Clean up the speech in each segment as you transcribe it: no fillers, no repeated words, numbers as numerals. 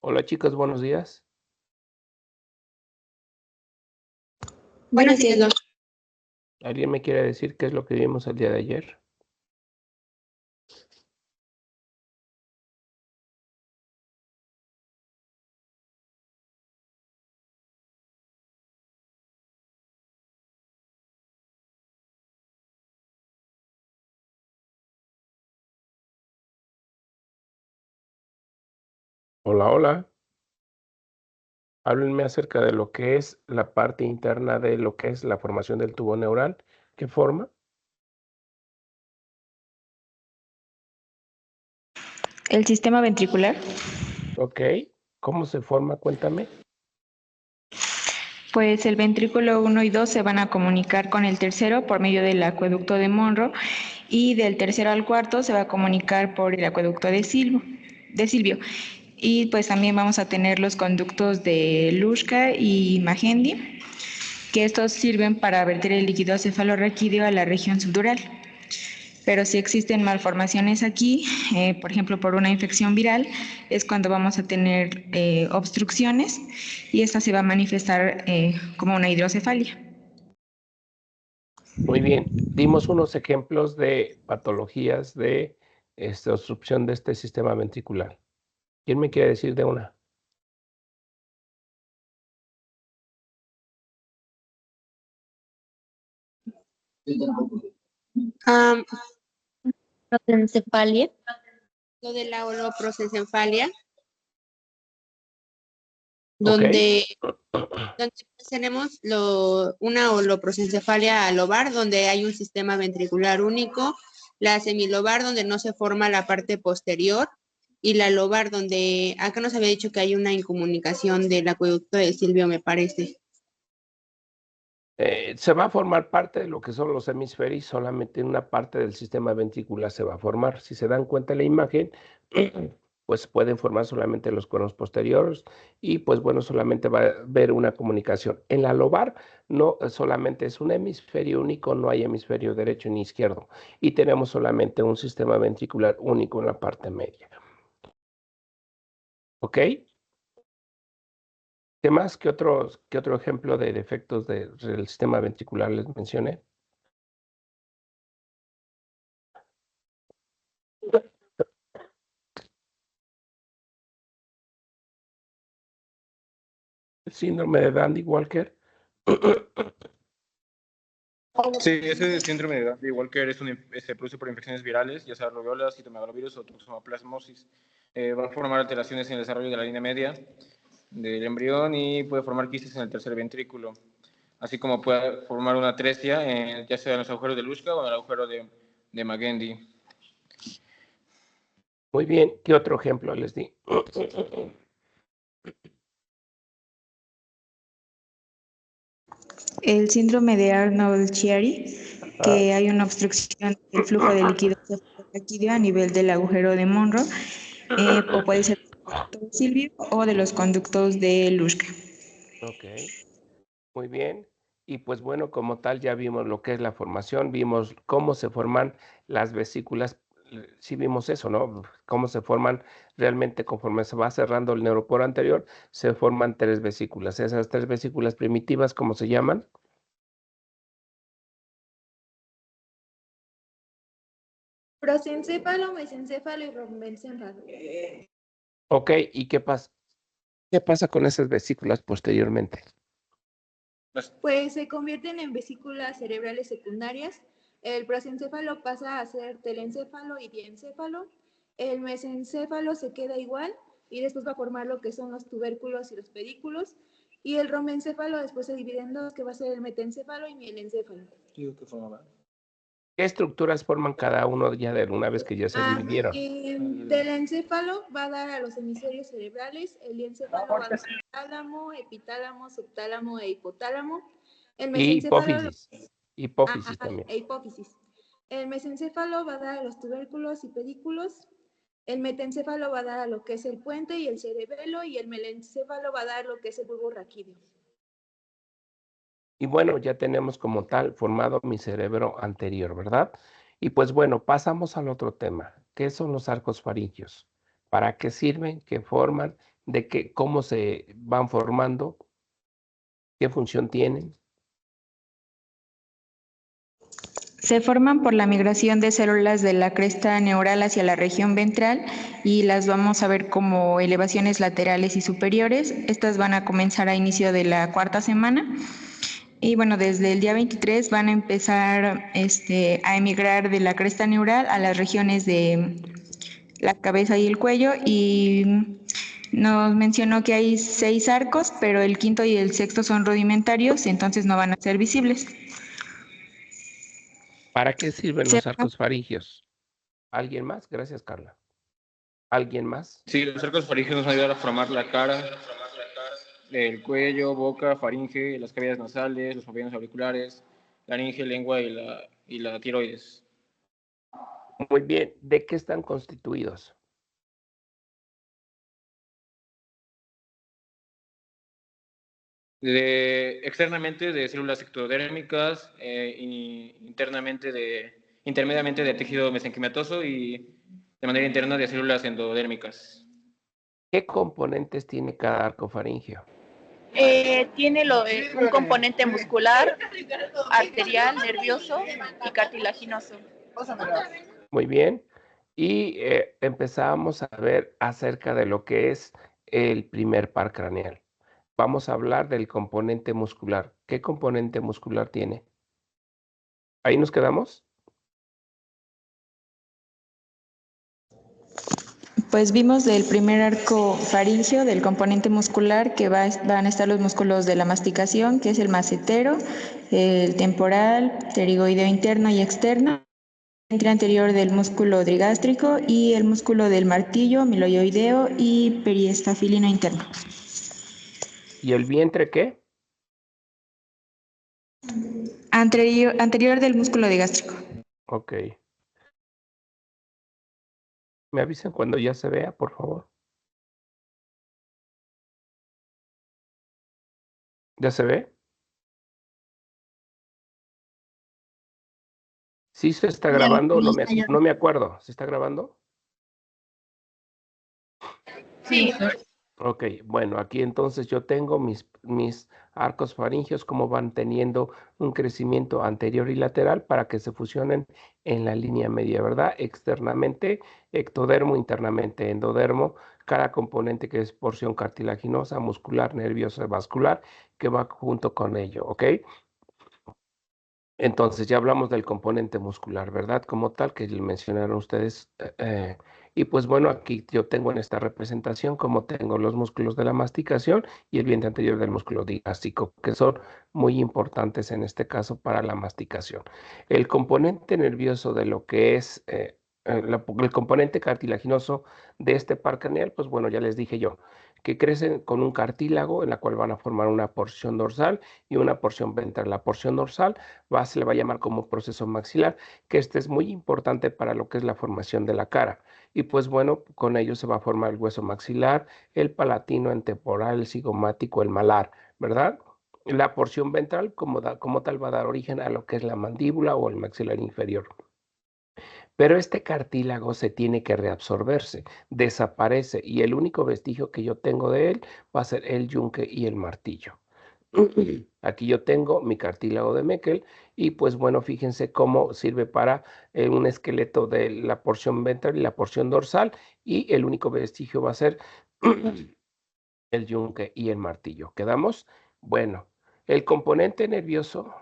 Hola chicos, buenos días. Buenos días, doctor. ¿Alguien me quiere decir qué es lo que vimos el día de ayer? Hola, hola. Háblenme acerca de lo que es la parte interna de lo que es la formación del tubo neural. ¿Qué forma? El sistema ventricular, Ok. ¿Cómo se forma? Cuéntame. pues el ventrículo 1 y 2 se van a comunicar con el tercero por medio del acueducto de Monro y del tercero al cuarto se va a comunicar por el acueducto de Silvio. Y pues también vamos a tener los conductos de Luschka y Magendie, que estos sirven para verter el líquido cefalorraquídeo a la región subdural. Pero si existen malformaciones aquí, por ejemplo, por una infección viral, es cuando vamos a tener obstrucciones y esta se va a manifestar como una hidrocefalia. Muy bien. Dimos unos ejemplos de patologías de obstrucción de este sistema ventricular. ¿Quién me quiere decir de una? Am, Prosencefalia. Lo de la holoprosencefalia, Ok. donde tenemos una holoprosencefalia lobar, donde hay un sistema ventricular único, la semilobar, donde no se forma la parte posterior, y la lobar, donde acá nos había dicho que hay una incomunicación del acueducto de Silvio, me parece. Se va a formar parte de lo que son los hemisferios, solamente una parte del sistema ventricular se va a formar. Si se dan cuenta en la imagen, pues pueden formar solamente los conos posteriores y pues bueno, solamente va a haber una comunicación. En la lobar no solamente es un hemisferio único, no hay hemisferio derecho ni izquierdo y tenemos solamente un sistema ventricular único en la parte media. ¿Ok? ¿Qué más? ¿Qué otro ejemplo de defectos del sistema ventricular les mencioné? El síndrome de Dandy-Walker. Sí, ese síndrome de Walker se produce por infecciones virales, ya sea rubiola, citomegalovirus o toxoplasmosis. Va a formar alteraciones en el desarrollo de la línea media del embrión y puede formar quistes en el tercer ventrículo, así como puede formar una atresia, ya sea en los agujeros de Luschka o en el agujero de Magendie. Muy bien, ¿qué otro ejemplo les di? El síndrome de Arnold-Chiari, que hay una obstrucción del flujo de líquido cefalorraquídeo a nivel del agujero de Monro, o puede ser de Silvio o de los conductos de Luschka. Ok, muy bien. Y pues bueno, como tal ya vimos lo que es la formación, vimos cómo se forman las vesículas, sí vimos eso, ¿no? Cómo se forman realmente conforme se va cerrando el neuroporo anterior, se forman tres vesículas. Esas tres vesículas primitivas, ¿cómo se llaman? Prosencéfalo, mesencéfalo y rombencéfalo. Ok, ¿y qué pasa? ¿Qué pasa con esas vesículas posteriormente? Pues se convierten en vesículas cerebrales secundarias. El prosencéfalo pasa a ser telencéfalo y diencéfalo. El mesencéfalo se queda igual y después va a formar lo que son los tubérculos y los pedículos. Y el rombencéfalo después se divide en dos, que va a ser el metencéfalo y mielencéfalo. ¿Qué formaba? ¿Qué estructuras forman cada uno ya de una vez que ya se dividieron? Telencéfalo va a dar a los hemisferios cerebrales, el diencéfalo va a dar tálamo, epitálamo, subtálamo e hipotálamo. El Y mesencéfalo hipófisis también. hipófisis. El mesencéfalo va a dar a los tubérculos y pedículos. El metencéfalo va a dar a lo que es el puente y el cerebelo, y el melencéfalo va a dar lo que es el bulbo raquídeo. Y bueno, ya tenemos como tal formado mi cerebro anterior, ¿verdad? Y pues bueno, pasamos al otro tema. ¿Qué son los arcos faringios? ¿Para qué sirven? ¿Qué forman? de cómo se van formando, qué función tienen. Se forman por la migración de células de la cresta neural hacia la región ventral y las vamos a ver como elevaciones laterales y superiores. Estas van a comenzar a inicio de la cuarta semana. Y bueno, desde el día 23 van a empezar a emigrar de la cresta neural a las regiones de la cabeza y el cuello, y nos mencionó que hay 6 arcos, pero el quinto y el sexto son rudimentarios, entonces no van a ser visibles. ¿Para qué sirven Se los arcos faringios? ¿Alguien más? Gracias, Carla. ¿Alguien más? Sí, los arcos faringios nos ayudan a formar la cara, el cuello, boca, faringe, las cavidades nasales, los pabellones auriculares, laringe, lengua y la tiroides. Muy bien. ¿De qué están constituidos? Externamente de células ectodérmicas, intermediamente de tejido mesenquimatoso y de manera interna de células endodérmicas. ¿Qué componentes tiene cada arco faríngeo? Tiene un componente muscular, arterial, nervioso y cartilaginoso. Muy bien. Y empezamos a ver acerca de lo que es el primer par craneal. Vamos a hablar del componente muscular. ¿Qué componente muscular tiene? ¿Ahí nos quedamos? Pues vimos del primer arco faríngeo, del componente muscular, que van a estar los músculos de la masticación, que es el massetero, el temporal, pterigoideo interno y externo, el vientre anterior del músculo trigástrico y el músculo del martillo, miloioideo y periestafilino interno. ¿Y el vientre qué? Anterior del músculo digástrico. Ok. ¿Me avisan cuando ya se vea, por favor? ¿Ya se ve? ¿Sí se está grabando? No me acuerdo. ¿Se está grabando? Sí. Ok, bueno, aquí entonces yo tengo mis arcos faringios como van teniendo un crecimiento anterior y lateral para que se fusionen en la línea media, ¿verdad? Externamente, ectodermo, internamente, endodermo, cada componente que es porción cartilaginosa, muscular, nerviosa, vascular, que va junto con ello, ¿ok? Entonces ya hablamos del componente muscular, ¿verdad? Como tal, que le mencionaron ustedes. Y pues bueno, aquí yo tengo en esta representación como tengo los músculos de la masticación y el vientre anterior del músculo digástrico, que son muy importantes en este caso para la masticación. El componente nervioso de lo que es el componente cartilaginoso de este par craneal, pues bueno, ya les dije yo, que crecen con un cartílago en la cual van a formar una porción dorsal y una porción ventral. La porción dorsal se le va a llamar como proceso maxilar, que este es muy importante para lo que es la formación de la cara. Y pues bueno, con ello se va a formar el hueso maxilar, el palatino, el temporal, el cigomático, el malar, ¿verdad? La porción ventral como tal va a dar origen a lo que es la mandíbula o el maxilar inferior. Pero este cartílago se tiene que reabsorberse, desaparece y el único vestigio que yo tengo de él va a ser el yunque y el martillo. Aquí yo tengo mi cartílago de Meckel y pues bueno, fíjense cómo sirve para un esqueleto de la porción ventral y la porción dorsal y el único vestigio va a ser el yunque y el martillo. ¿Quedamos? Bueno, el componente nervioso.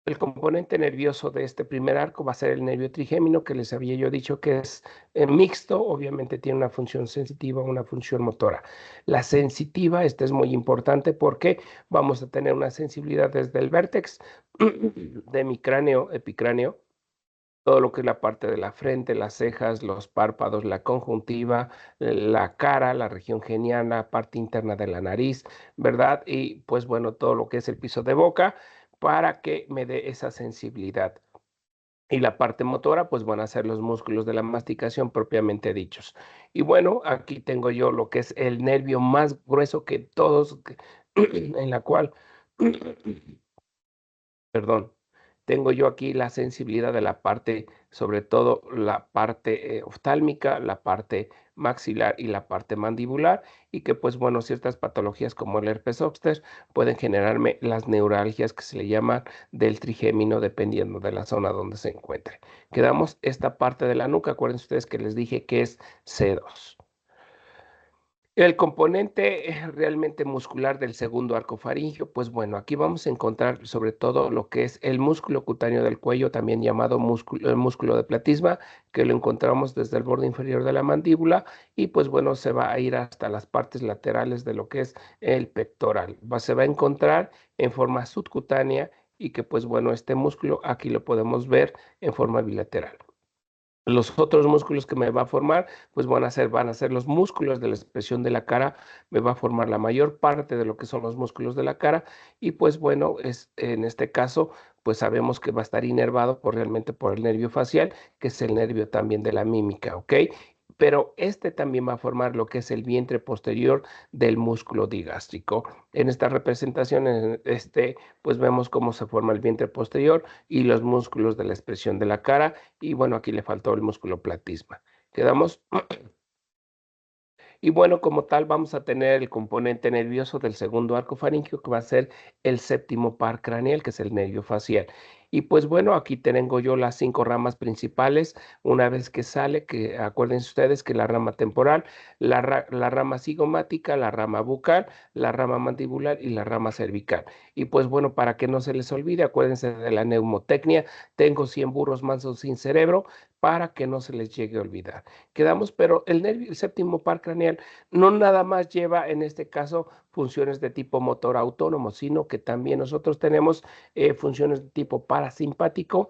El componente nervioso de este primer arco va a ser el nervio trigémino, que les había yo dicho que es mixto, obviamente tiene una función sensitiva, una función motora. La sensitiva, esta es muy importante porque vamos a tener una sensibilidad desde el vértex de mi cráneo, epicráneo, todo lo que es la parte de la frente, las cejas, los párpados, la conjuntiva, la cara, la región geniana, parte interna de la nariz, ¿verdad? Y pues bueno, todo lo que es el piso de boca para que me dé esa sensibilidad. Y la parte motora, pues van a ser los músculos de la masticación propiamente dichos. Y bueno, aquí tengo yo lo que es el nervio más grueso que todos, en la cual, perdón, tengo yo aquí la sensibilidad de la parte sobre todo la parte oftálmica, la parte maxilar y la parte mandibular, y que pues bueno, ciertas patologías como el herpes zóster pueden generarme las neuralgias que se le llaman del trigémino dependiendo de la zona donde se encuentre. Quedamos esta parte de la nuca, acuérdense ustedes que les dije que es C2. El componente realmente muscular del segundo arco faríngeo, pues bueno, aquí vamos a encontrar sobre todo lo que es el músculo cutáneo del cuello, también llamado el músculo de platisma, que lo encontramos desde el borde inferior de la mandíbula y pues bueno, se va a ir hasta las partes laterales de lo que es el pectoral. Se va a encontrar en forma subcutánea y que pues bueno, este músculo aquí lo podemos ver en forma bilateral. Los otros músculos que me va a formar, pues van a ser los músculos de la expresión de la cara, me va a formar la mayor parte de lo que son los músculos de la cara y pues bueno, en este caso, pues sabemos que va a estar inervado realmente por el nervio facial, que es el nervio también de la mímica, ¿ok? Pero este también va a formar lo que es el vientre posterior del músculo digástrico. En esta representación, pues vemos cómo se forma el vientre posterior y los músculos de la expresión de la cara. Y bueno, aquí le faltó el músculo platisma. ¿Quedamos? Y bueno, como tal, vamos a tener el componente nervioso del segundo arco faríngeo, que va a ser el séptimo par craneal, que es el nervio facial. Y pues bueno, aquí tengo yo las 5 ramas principales. Una vez que sale, que acuérdense ustedes que la rama temporal, la rama cigomática, la rama bucal, la rama mandibular y la rama cervical. Y pues bueno, para que no se les olvide, acuérdense de la neumotecnia. Tengo 100 burros mansos sin cerebro para que no se les llegue a olvidar. Quedamos, pero el séptimo par craneal no nada más lleva en este caso funciones de tipo motor autónomo, sino que también nosotros tenemos funciones de tipo parasimpático.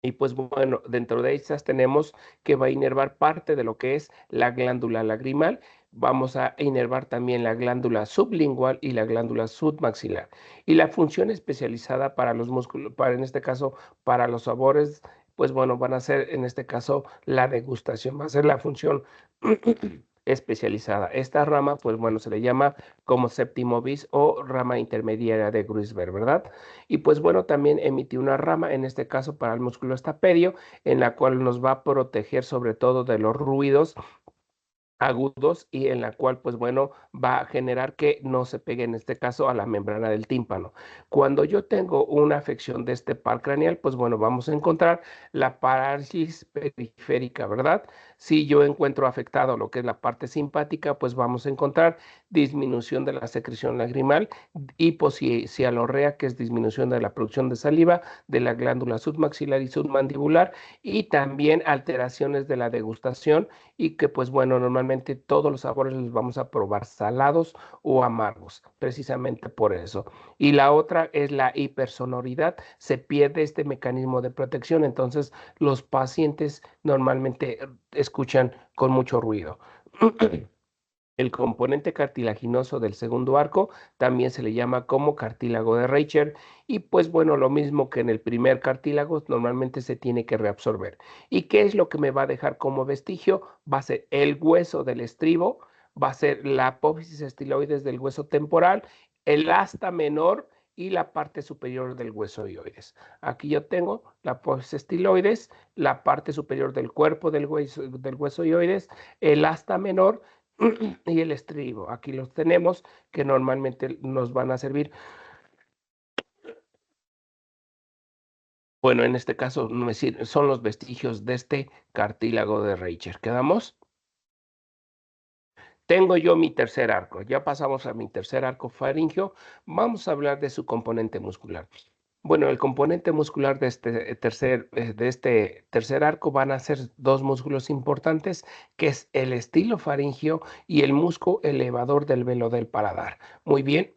Y pues bueno, dentro de estas tenemos que va a inervar parte de lo que es la glándula lagrimal. Vamos a inervar también la glándula sublingual y la glándula submaxilar. Y la función especializada para los músculos, en este caso, para los sabores, pues bueno, van a ser en este caso la degustación, va a ser la función especializada. Esta rama, pues bueno, se le llama como séptimo bis o rama intermediaria de Gruisberg, ¿verdad? Y pues bueno, también emite una rama, en este caso para el músculo estapedio, en la cual nos va a proteger sobre todo de los ruidos agudos y en la cual, pues bueno, va a generar que no se pegue en este caso a la membrana del tímpano. Cuando yo tengo una afección de este par craneal, pues bueno, vamos a encontrar la parálisis periférica, ¿verdad? Si yo encuentro afectado lo que es la parte simpática, pues vamos a encontrar disminución de la secreción lagrimal, hiposcialorrea, que es disminución de la producción de saliva de la glándula submaxilar y submandibular, y también alteraciones de la degustación y que pues bueno, normalmente todos los sabores los vamos a probar salados o amargos, precisamente por eso. Y la otra es la hipersonoridad, se pierde este mecanismo de protección, entonces los pacientes normalmente escuchan con mucho ruido. El componente cartilaginoso del segundo arco también se le llama como cartílago de Reicher y pues bueno, lo mismo que en el primer cartílago, normalmente se tiene que reabsorber. ¿Y qué es lo que me va a dejar como vestigio? Va a ser el hueso del estribo, va a ser la apófisis estiloides del hueso temporal, el asta menor y la parte superior del hueso ioides. Aquí yo tengo la apófisis estiloides, la parte superior del cuerpo del hueso ioides, el asta menor y el estribo. Aquí los tenemos que normalmente nos van a servir. Bueno, en este caso son los vestigios de este cartílago de Reicher. ¿Quedamos? Tengo yo mi tercer arco. Ya pasamos a mi tercer arco faríngeo. Vamos a hablar de su componente muscular. Bueno, el componente muscular de este tercer arco van a ser 2 músculos importantes, que es el estilofaringio y el músculo elevador del velo del paladar. Muy bien.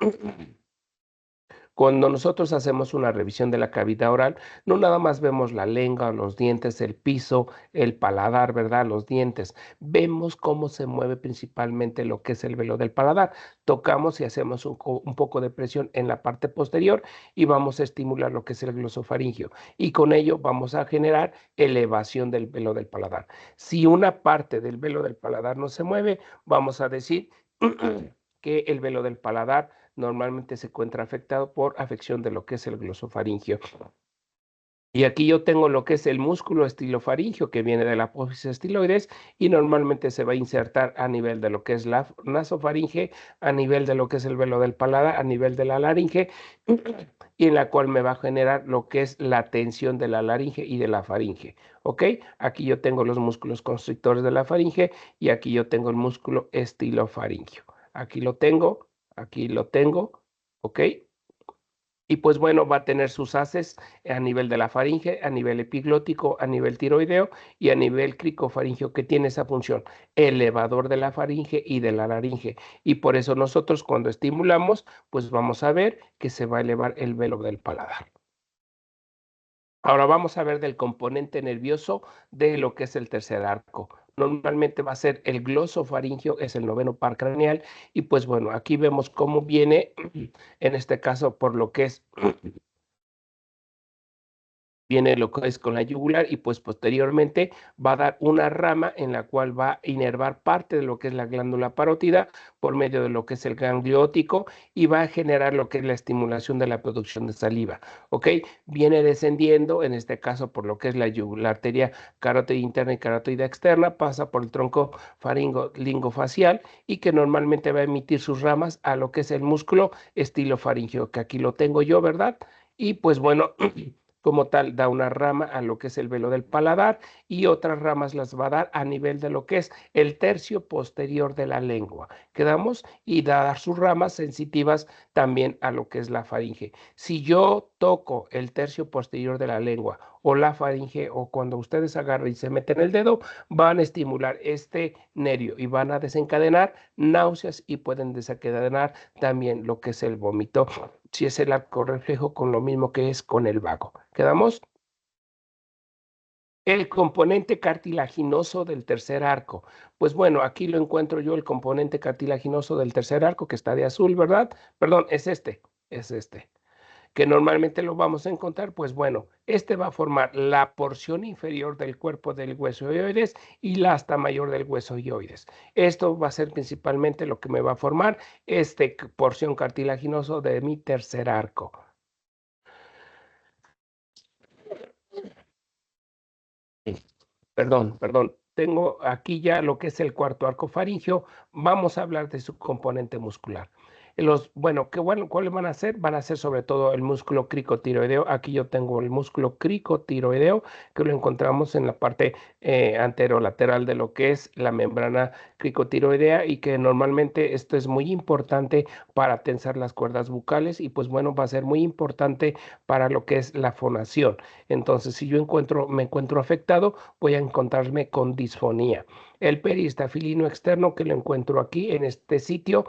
Cuando nosotros hacemos una revisión de la cavidad oral, no nada más vemos la lengua, los dientes, el piso, el paladar, ¿verdad? Los dientes. Vemos cómo se mueve principalmente lo que es el velo del paladar. Tocamos y hacemos un poco de presión en la parte posterior y vamos a estimular lo que es el glosofaringio. Y con ello vamos a generar elevación del velo del paladar. Si una parte del velo del paladar no se mueve, vamos a decir que el velo del paladar normalmente se encuentra afectado por afección de lo que es el glosofaringio. Y aquí yo tengo lo que es el músculo estilofaringio que viene de la apófisis estiloides y normalmente se va a insertar a nivel de lo que es la nasofaringe, a nivel de lo que es el velo del paladar, a nivel de la laringe y en la cual me va a generar lo que es la tensión de la laringe y de la faringe. ¿Ok? Aquí yo tengo los músculos constrictores de la faringe y aquí yo tengo el músculo estilofaringio. Aquí lo tengo, ¿ok? Y pues bueno, va a tener sus haces a nivel de la faringe, a nivel epiglótico, a nivel tiroideo y a nivel cricofaringio, que tiene esa función elevador de la faringe y de la laringe. Y por eso nosotros cuando estimulamos, pues vamos a ver que se va a elevar el velo del paladar. Ahora vamos a ver del componente nervioso de lo que es el tercer arco. Normalmente va a ser el glosofaringio, es el noveno par craneal. Y pues bueno, aquí vemos cómo viene, en este caso, por lo que es viene lo que es con la yugular y pues posteriormente va a dar una rama en la cual va a inervar parte de lo que es la glándula parótida por medio de lo que es el ganglio óptico y va a generar lo que es la estimulación de la producción de saliva, ¿ok? Viene descendiendo, en este caso por lo que es la arteria carótida interna y carótida externa, pasa por el tronco faringo lingofacial y que normalmente va a emitir sus ramas a lo que es el músculo estilofaringio, que aquí lo tengo yo, ¿verdad? Y pues bueno, como tal, da una rama a lo que es el velo del paladar y otras ramas las va a dar a nivel de lo que es el tercio posterior de la lengua. Quedamos y dar sus ramas sensitivas también a lo que es la faringe. Si yo toco el tercio posterior de la lengua o la faringe o cuando ustedes agarran y se meten el dedo, van a estimular este nervio y van a desencadenar náuseas y pueden desencadenar también lo que es el vómito si es el arco reflejo con lo mismo que es con el vago. ¿Quedamos? El componente cartilaginoso del tercer arco. Pues bueno, aquí lo encuentro yo, el componente cartilaginoso del tercer arco, que está de azul, ¿verdad? Perdón, es este, que normalmente lo vamos a encontrar, pues bueno, este va a formar la porción inferior del cuerpo del hueso hioides y la asta mayor del hueso hioides. Esto va a ser principalmente lo que me va a formar porción cartilaginoso de mi tercer arco. Perdón. Tengo aquí ya lo que es el cuarto arco faríngeo. Vamos a hablar de su componente muscular. ¿Cuáles van a ser? Van a ser sobre todo el músculo cricotiroideo. Aquí yo tengo el músculo cricotiroideo que lo encontramos en la parte anterolateral de lo que es la membrana cricotiroidea y que normalmente esto es muy importante para tensar las cuerdas bucales y pues bueno, va a ser muy importante para lo que es la fonación. Entonces, si yo me encuentro afectado, voy a encontrarme con disfonía. El peristafilino externo que lo encuentro aquí en este sitio,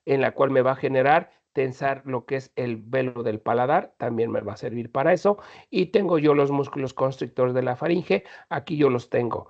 en la cual me va a generar tensar lo que es el velo del paladar, también me va a servir para eso. Y tengo yo los músculos constrictores de la faringe, aquí yo los tengo,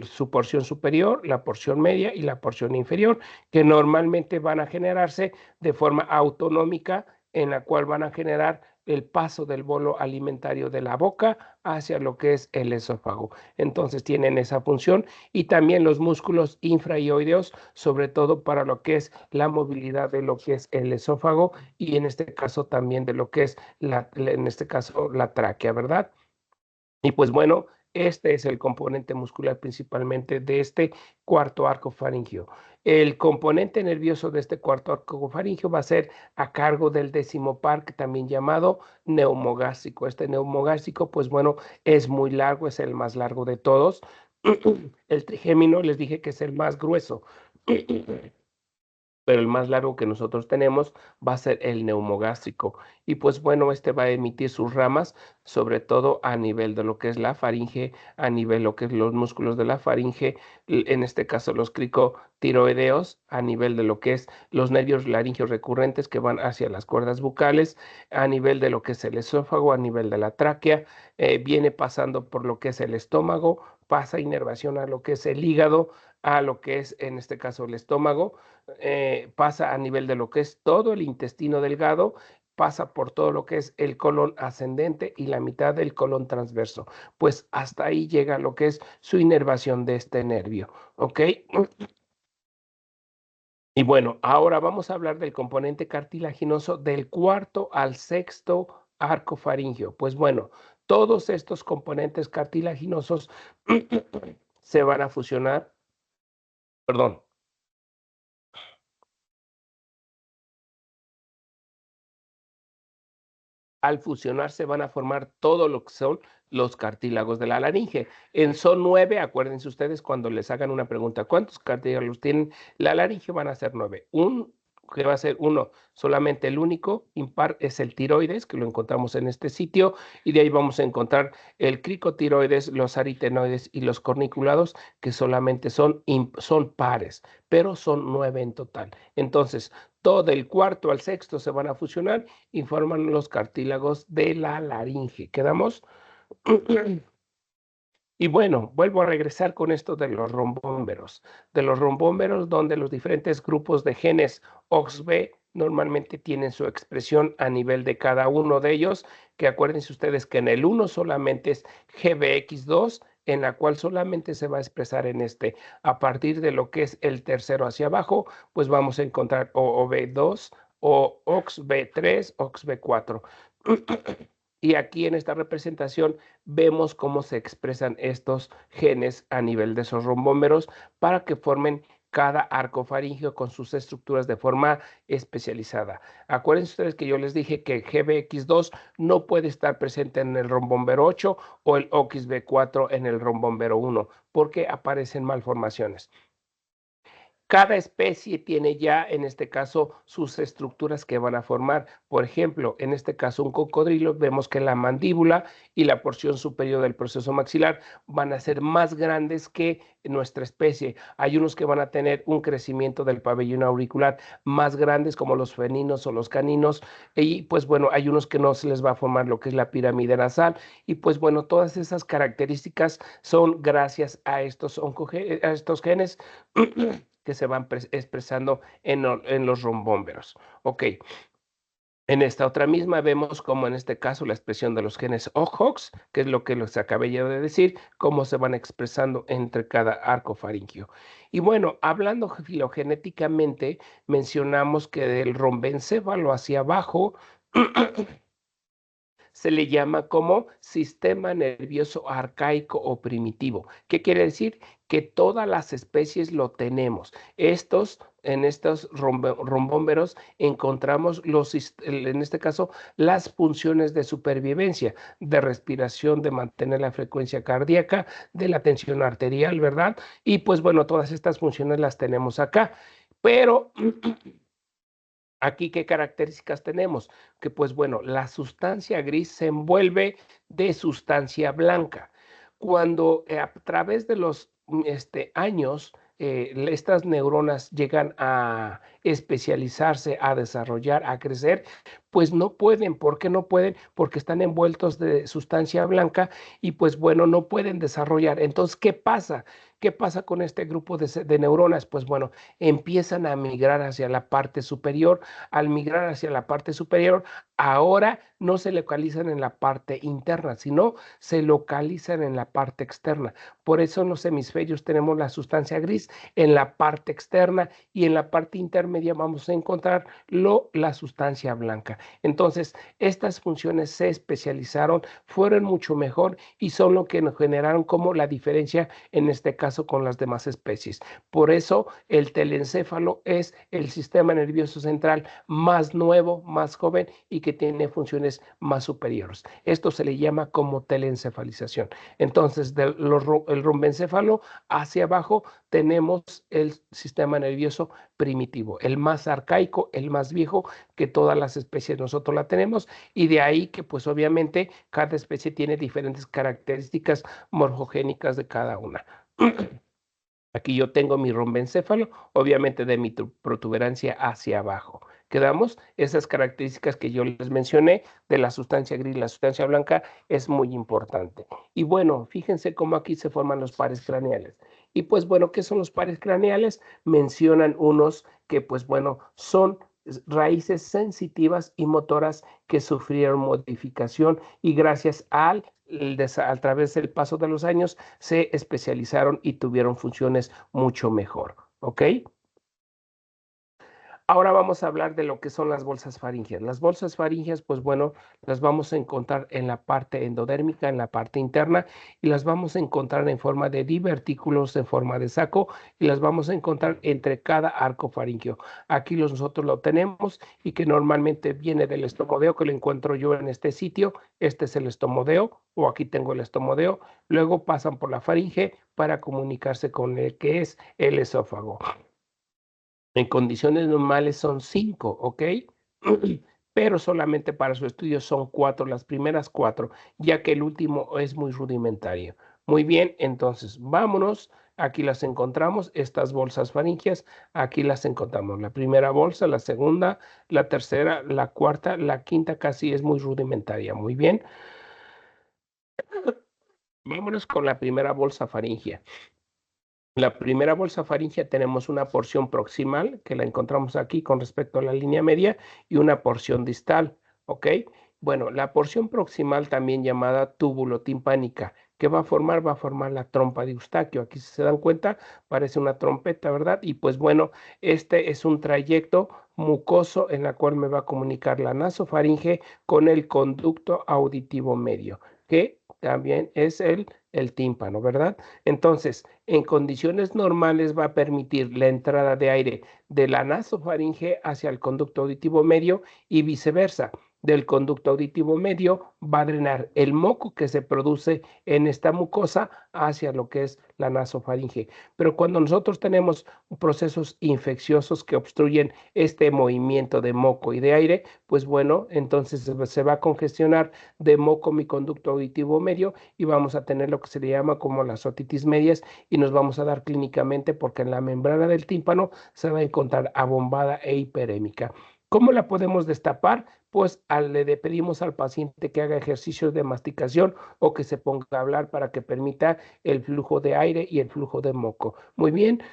su porción superior, la porción media y la porción inferior, que normalmente van a generarse de forma autonómica, en la cual van a generar el paso del bolo alimentario de la boca hacia lo que es el esófago. Entonces tienen esa función y también los músculos infrahioideos, sobre todo para lo que es la movilidad de lo que es el esófago y en este caso también de lo que es en este caso la tráquea, ¿verdad? Y pues bueno, este es el componente muscular principalmente de este cuarto arco faríngeo. El componente nervioso de este cuarto arco faríngeo va a ser a cargo del décimo par, también llamado neumogástrico. Este neumogástrico, pues bueno, es muy largo, es el más largo de todos. El trigémino les dije que es el más grueso. Pero el más largo que nosotros tenemos va a ser el neumogástrico. Y pues bueno, este va a emitir sus ramas, sobre todo a nivel de lo que es la faringe, a nivel de lo que es los músculos de la faringe, en este caso los cricotiroideos, a nivel de lo que es los nervios laringeos recurrentes que van hacia las cuerdas bucales, a nivel de lo que es el esófago, a nivel de la tráquea, viene pasando por lo que es el estómago, pasa inervación a lo que es el hígado, a lo que es en este caso el estómago, pasa a nivel de lo que es todo el intestino delgado, pasa por todo lo que es el colon ascendente y la mitad del colon transverso. Pues hasta ahí llega lo que es su inervación de este nervio, ¿ok? Y bueno, ahora vamos a hablar del componente cartilaginoso del cuarto al sexto arco faríngeo. Pues bueno, todos estos componentes cartilaginosos se van a fusionar, perdón, al fusionarse van a formar todo lo que son los cartílagos de la laringe. Son 9, acuérdense ustedes cuando les hagan una pregunta, ¿cuántos cartílagos tienen la laringe? Van a ser 9. Que va a ser uno, solamente el único impar es el tiroides, que lo encontramos en este sitio, y de ahí vamos a encontrar el cricotiroides, los aritenoides y los corniculados, que solamente son pares, pero son 9 en total. Entonces, todo el cuarto al sexto se van a fusionar y forman los cartílagos de la laringe. ¿Quedamos? Y bueno, vuelvo a regresar con esto de los rombómeros. De los rombómeros donde los diferentes grupos de genes OXB normalmente tienen su expresión a nivel de cada uno de ellos, que acuérdense ustedes que en el 1 solamente es GBX2, en la cual solamente se va a expresar en este. A partir de lo que es el tercero hacia abajo, pues vamos a encontrar OB2 o OXB3, OXB4. Y aquí en esta representación vemos cómo se expresan estos genes a nivel de esos rombómeros para que formen cada arco faríngeo con sus estructuras de forma especializada. Acuérdense ustedes que yo les dije que GBX2 no puede estar presente en el rombómero 8 o el OXB4 en el rombómero 1 porque aparecen malformaciones. Cada especie tiene ya, en este caso, sus estructuras que van a formar. Por ejemplo, en este caso, un cocodrilo, vemos que la mandíbula y la porción superior del proceso maxilar van a ser más grandes que nuestra especie. Hay unos que van a tener un crecimiento del pabellón auricular más grandes, como los felinos o los caninos. Y pues bueno, hay unos que no se les va a formar lo que es la pirámide nasal. Y pues bueno, todas esas características son gracias a estos genes que se van expresando en los rombómeros. Ok. En esta otra misma vemos como en este caso la expresión de los genes OHOX, que es lo que les acabé ya de decir, cómo se van expresando entre cada arco faríngeo. Y bueno, hablando filogenéticamente, mencionamos que del rombencéfalo hacia abajo se le llama como sistema nervioso arcaico o primitivo. ¿Qué quiere decir? Que todas las especies lo tenemos. En estos rombómeros encontramos en este caso, las funciones de supervivencia, de respiración, de mantener la frecuencia cardíaca, de la tensión arterial, ¿verdad? Y pues bueno, todas estas funciones las tenemos acá. Pero aquí, ¿qué características tenemos? Que pues bueno, la sustancia gris se envuelve de sustancia blanca. Cuando a través de los años, estas neuronas llegan a especializarse, a desarrollar, a crecer, pues no pueden. ¿Por qué no pueden? Porque están envueltos de sustancia blanca y pues bueno, no pueden desarrollar. Entonces, ¿qué pasa? ¿Qué pasa con este grupo de neuronas? Pues bueno, empiezan a migrar hacia la parte superior. Al migrar hacia la parte superior, ahora no se localizan en la parte interna, sino se localizan en la parte externa. Por eso en los hemisferios tenemos la sustancia gris en la parte externa y en la parte intermedia vamos a encontrar la sustancia blanca. Entonces, estas funciones se especializaron, fueron mucho mejor y son lo que nos generaron como la diferencia en este caso con las demás especies. Por eso el telencéfalo es el sistema nervioso central más nuevo, más joven y que tiene funciones más superiores. Esto se le llama como telencefalización. Entonces, el rombencéfalo hacia abajo tenemos el sistema nervioso primitivo, el más arcaico, el más viejo, que todas las especies nosotros la tenemos, y de ahí que pues obviamente cada especie tiene diferentes características morfogénicas de cada una. Aquí yo tengo mi rombencéfalo, obviamente de mi protuberancia hacia abajo. Quedamos, esas características que yo les mencioné de la sustancia gris y la sustancia blanca es muy importante. Y bueno, fíjense cómo aquí se forman los pares craneales. Y pues bueno, ¿qué son los pares craneales? Mencionan unos que pues bueno, son raíces sensitivas y motoras que sufrieron modificación y gracias a través del paso de los años se especializaron y tuvieron funciones mucho mejor. ¿Ok? Ahora vamos a hablar de lo que son las bolsas faríngeas. Las bolsas faríngeas, pues bueno, las vamos a encontrar en la parte endodérmica, en la parte interna, y las vamos a encontrar en forma de divertículos, en forma de saco, y las vamos a encontrar entre cada arco faríngeo. Aquí nosotros lo tenemos y que normalmente viene del estomodeo, que lo encuentro yo en este sitio. Este es el estomodeo, o aquí tengo el estomodeo. Luego pasan por la faringe para comunicarse con el que es el esófago. En condiciones normales son 5, ¿ok? Pero solamente para su estudio son 4, las primeras 4, ya que el último es muy rudimentario. Muy bien, entonces vámonos. Aquí las encontramos, estas bolsas faringias, aquí las encontramos. La primera bolsa, la segunda, la tercera, la cuarta, la quinta casi es muy rudimentaria. Muy bien. Vámonos con la primera bolsa faringia. La primera bolsa faríngea tenemos una porción proximal, que la encontramos aquí con respecto a la línea media, y una porción distal, ¿ok? Bueno, la porción proximal, también llamada túbulo timpánica, ¿qué va a formar? Va a formar la trompa de Eustaquio. Aquí, si se dan cuenta, parece una trompeta, ¿verdad? Y pues bueno, este es un trayecto mucoso en la cual me va a comunicar la nasofaringe con el conducto auditivo medio, que también es el tímpano, ¿verdad? Entonces, en condiciones normales va a permitir la entrada de aire de la nasofaringe hacia el conducto auditivo medio y viceversa. Del conducto auditivo medio va a drenar el moco que se produce en esta mucosa hacia lo que es la nasofaringe. Pero cuando nosotros tenemos procesos infecciosos que obstruyen este movimiento de moco y de aire, pues bueno, entonces se va a congestionar de moco mi conducto auditivo medio y vamos a tener lo que se le llama como las otitis medias, y nos vamos a dar clínicamente porque en la membrana del tímpano se va a encontrar abombada e hiperémica. ¿Cómo la podemos destapar? Pues le pedimos al paciente que haga ejercicios de masticación o que se ponga a hablar para que permita el flujo de aire y el flujo de moco. Muy bien.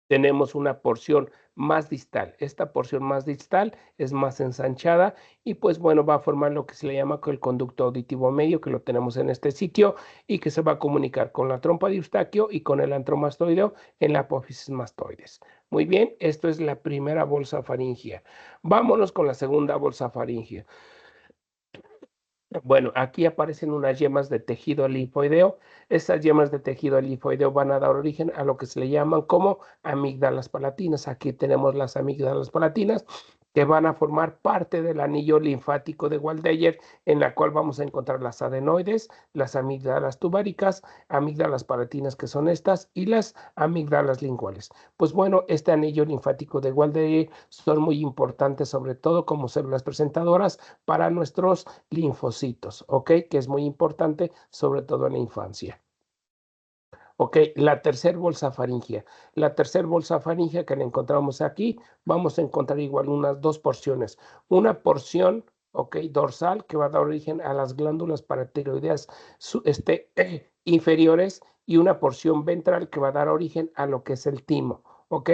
Tenemos una porción más distal. Esta porción más distal es más ensanchada y pues bueno, va a formar lo que se le llama el conducto auditivo medio, que lo tenemos en este sitio y que se va a comunicar con la trompa de Eustaquio y con el antromastoideo en la apófisis mastoides. Muy bien, esto es la primera bolsa faríngea. Vámonos con la segunda bolsa faríngea. Bueno, aquí aparecen unas yemas de tejido linfoideo. Estas yemas de tejido linfoideo van a dar origen a lo que se le llaman como amígdalas palatinas. Aquí tenemos las amígdalas palatinas que van a formar parte del anillo linfático de Waldeyer, en la cual vamos a encontrar las adenoides, las amígdalas tubáricas, amígdalas palatinas, que son estas, y las amígdalas linguales. Pues bueno, este anillo linfático de Waldeyer son muy importantes, sobre todo como células presentadoras para nuestros linfocitos, ¿ok? Que es muy importante, sobre todo en la infancia. Ok, la tercer bolsa faríngea. La tercer bolsa faríngea que la encontramos aquí, vamos a encontrar igual unas dos porciones. Una porción, ok, dorsal, que va a dar origen a las glándulas paratiroideas inferiores, y una porción ventral que va a dar origen a lo que es el timo, ok.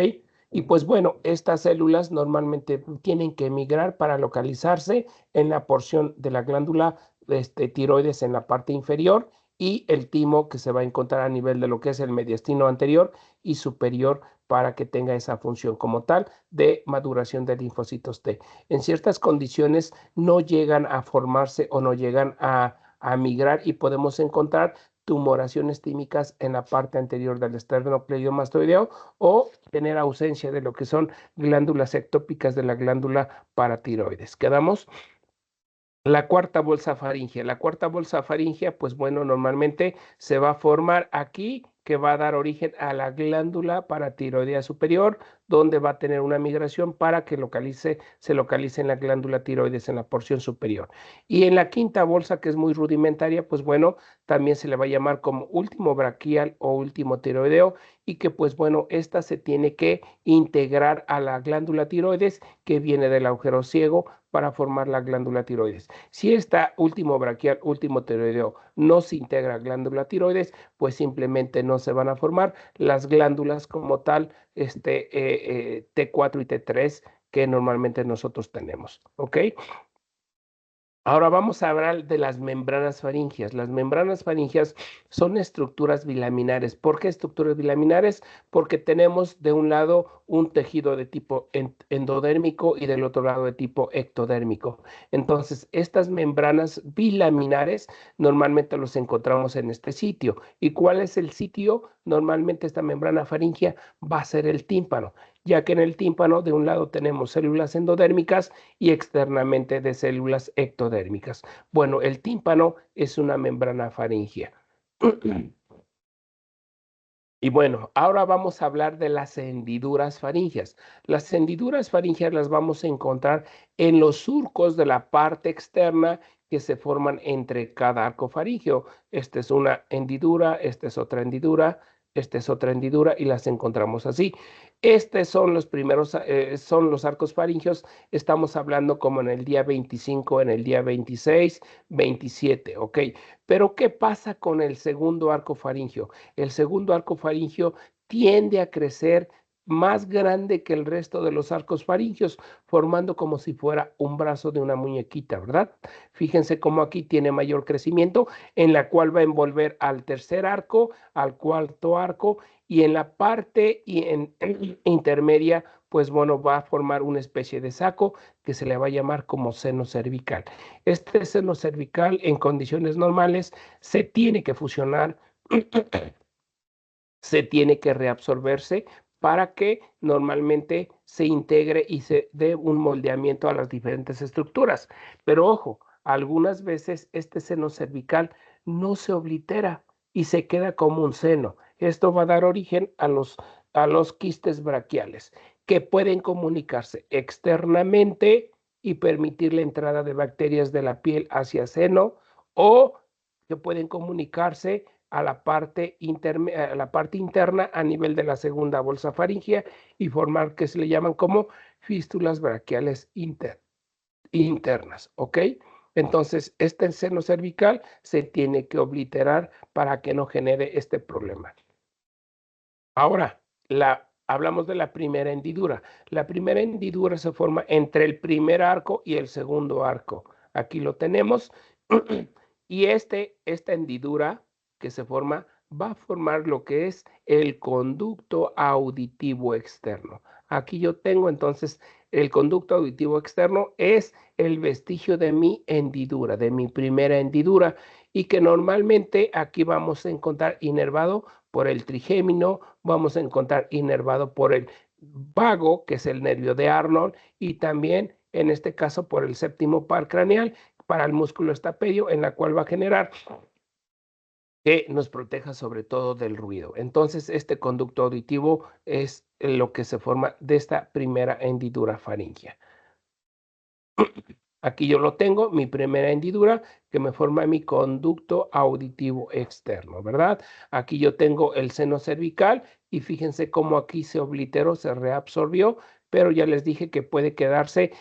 Y pues bueno, estas células normalmente tienen que emigrar para localizarse en la porción de la glándula tiroides en la parte inferior, y el timo que se va a encontrar a nivel de lo que es el mediastino anterior y superior, para que tenga esa función como tal de maduración de linfocitos T. En ciertas condiciones no llegan a formarse o no llegan a migrar y podemos encontrar tumoraciones tímicas en la parte anterior del esternocleidomastoideo o tener ausencia de lo que son glándulas ectópicas de la glándula paratiroides. ¿Quedamos? La cuarta bolsa faríngea. La cuarta bolsa faríngea, pues bueno, normalmente se va a formar aquí, que va a dar origen a la glándula paratiroidea superior, donde va a tener una migración para que se localice en la glándula tiroides en la porción superior. Y en la quinta bolsa, que es muy rudimentaria, pues bueno, también se le va a llamar como último braquial o último tiroideo, y que pues bueno, esta se tiene que integrar a la glándula tiroides que viene del agujero ciego para formar la glándula tiroides. Si esta último braquial, último tiroideo no se integra a glándula tiroides, pues simplemente no se van a formar las glándulas como tal, T4 y T3 que normalmente nosotros tenemos, ¿ok? Ahora vamos a hablar de las membranas faringias. Las membranas faringias son estructuras bilaminares. ¿Por qué estructuras bilaminares? Porque tenemos de un lado un tejido de tipo endodérmico y del otro lado de tipo ectodérmico. Entonces, estas membranas bilaminares normalmente los encontramos en este sitio. ¿Y cuál es el sitio? Normalmente esta membrana faringia va a ser el tímpano, ya que en el tímpano de un lado tenemos células endodérmicas y externamente de células ectodérmicas. Bueno, el tímpano es una membrana faríngea. Y bueno, ahora vamos a hablar de las hendiduras faringias. Las hendiduras faringias las vamos a encontrar en los surcos de la parte externa que se forman entre cada arco faríngeo. Esta es una hendidura, esta es otra hendidura, esta es otra hendidura y las encontramos así. Estos son los primeros, son los arcos faringios. Estamos hablando como en el día 25, en el día 26, 27, ¿ok? Pero ¿qué pasa con el segundo arco faríngeo? El segundo arco faríngeo tiende a crecer más grande que el resto de los arcos faringios, formando como si fuera un brazo de una muñequita, ¿verdad? Fíjense cómo aquí tiene mayor crecimiento, en la cual va a envolver al tercer arco, al cuarto arco, y en la parte intermedia, pues bueno, va a formar una especie de saco que se le va a llamar como seno cervical. Este seno cervical en condiciones normales se tiene que fusionar, se tiene que reabsorberse para que normalmente se integre y se dé un moldeamiento a las diferentes estructuras. Pero ojo, algunas veces este seno cervical no se oblitera y se queda como un seno. Esto va a dar origen a los quistes braquiales, que pueden comunicarse externamente y permitir la entrada de bacterias de la piel hacia seno, o que pueden comunicarse a la parte interna a nivel de la segunda bolsa faríngea y formar que se le llaman como fístulas braquiales internas, ¿ok? Entonces, este seno cervical se tiene que obliterar para que no genere este problema. Ahora, hablamos de la primera hendidura. La primera hendidura se forma entre el primer arco y el segundo arco. Aquí lo tenemos. Y esta hendidura que se forma va a formar lo que es el conducto auditivo externo. Aquí yo tengo entonces el conducto auditivo externo es el vestigio de mi hendidura, de mi primera hendidura, y que normalmente aquí vamos a encontrar inervado por el trigémino, vamos a encontrar inervado por el vago, que es el nervio de Arnold, y también en este caso por el séptimo par craneal para el músculo estapedio, en la cual va a generar que nos proteja sobre todo del ruido. Entonces, este conducto auditivo es lo que se forma de esta primera hendidura faríngea. Aquí yo lo tengo, mi primera hendidura que me forma mi conducto auditivo externo, ¿verdad? Aquí yo tengo el seno cervical y fíjense cómo aquí se obliteró, se reabsorbió, pero ya les dije que puede quedarse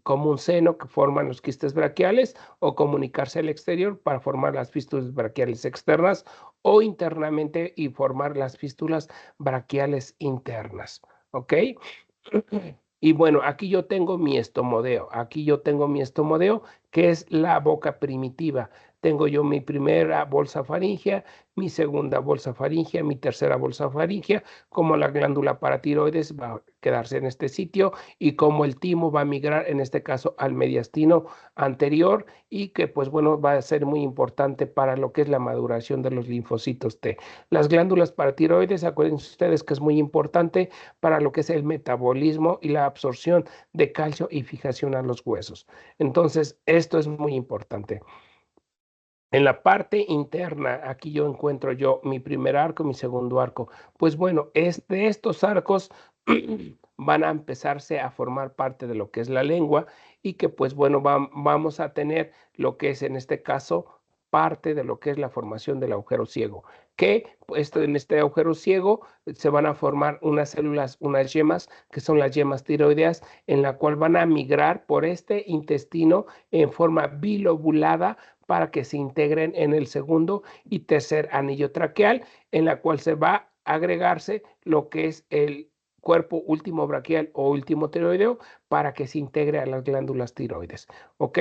como un seno que forman los quistes braquiales o comunicarse al exterior para formar las fístulas braquiales externas o internamente y formar las fístulas braquiales internas, ¿ok? Y bueno, aquí yo tengo mi estomodeo. Aquí yo tengo mi estomodeo, que es la boca primitiva. Tengo yo mi primera bolsa faríngea, mi segunda bolsa faríngea, mi tercera bolsa faríngea, como la glándula paratiroides va a quedarse en este sitio y como el timo va a migrar, en este caso, al mediastino anterior y que, pues bueno, va a ser muy importante para lo que es la maduración de los linfocitos T. Las glándulas paratiroides, acuérdense ustedes que es muy importante para lo que es el metabolismo y la absorción de calcio y fijación a los huesos. Entonces, esto es muy importante. En la parte interna, aquí yo encuentro yo mi primer arco, mi segundo arco. Pues bueno, de estos arcos van a empezarse a formar parte de lo que es la lengua y que pues bueno, vamos a tener lo que es en este caso parte de lo que es la formación del agujero ciego, que pues, en este agujero ciego se van a formar unas células, unas yemas, que son las yemas tiroideas, en la cual van a migrar por este intestino en forma bilobulada para que se integren en el segundo y tercer anillo traqueal, en la cual se va a agregarse lo que es el cuerpo último braquial o último tiroideo para que se integre a las glándulas tiroides. ¿Ok?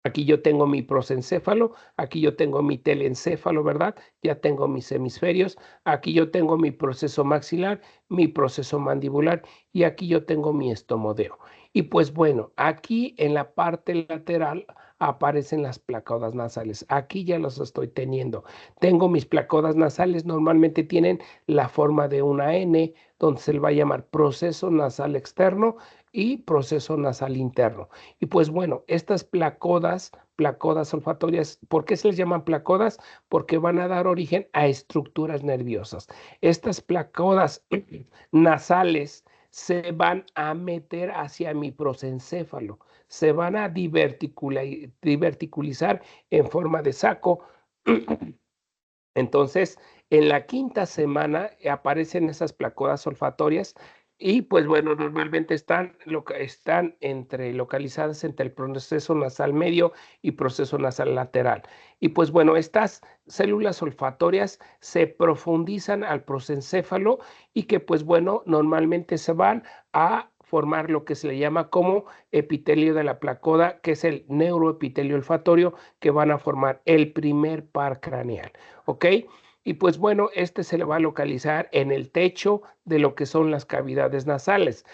Aquí yo tengo mi prosencéfalo, aquí yo tengo mi telencéfalo, ¿verdad? Ya tengo mis hemisferios, aquí yo tengo mi proceso maxilar, mi proceso mandibular y aquí yo tengo mi estomodeo. Y pues bueno, aquí en la parte lateral aparecen las placodas nasales. Aquí ya los estoy teniendo. Tengo mis placodas nasales, normalmente tienen la forma de una N, donde se le va a llamar proceso nasal externo y proceso nasal interno. Y pues bueno, estas placodas olfatorias, ¿por qué se les llaman placodas? Porque van a dar origen a estructuras nerviosas. Estas placodas nasales se van a meter hacia mi prosencéfalo, se van a diverticulizar en forma de saco. Entonces, en la quinta semana aparecen esas placodas olfatorias y pues bueno, normalmente están localizadas entre el proceso nasal medio y proceso nasal lateral. Y pues bueno, estas células olfatorias se profundizan al prosencéfalo y que pues bueno, normalmente se van a formar lo que se le llama como epitelio de la placoda, que es el neuroepitelio olfatorio, que van a formar el primer par craneal. ¿Ok? Y pues bueno, este se le va a localizar en el techo de lo que son las cavidades nasales.